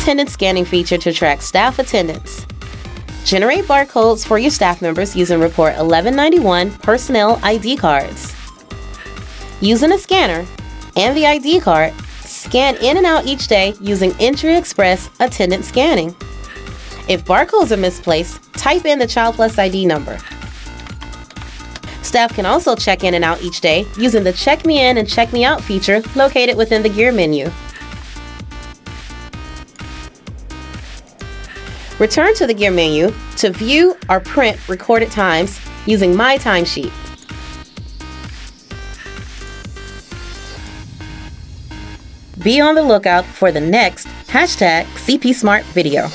attendance scanning feature to track staff attendance. Generate barcodes for your staff members using Report 1191 personnel ID cards. Using a scanner and the ID card, scan in and out each day using Entry Express attendance scanning. If barcodes are misplaced, type in the ChildPlus ID number. Staff can also check in and out each day using the Check Me In and Check Me Out feature located within the Gear menu. Return to the Gear menu to view or print recorded times using My Timesheet. Be on the lookout for the next #CPSmart video.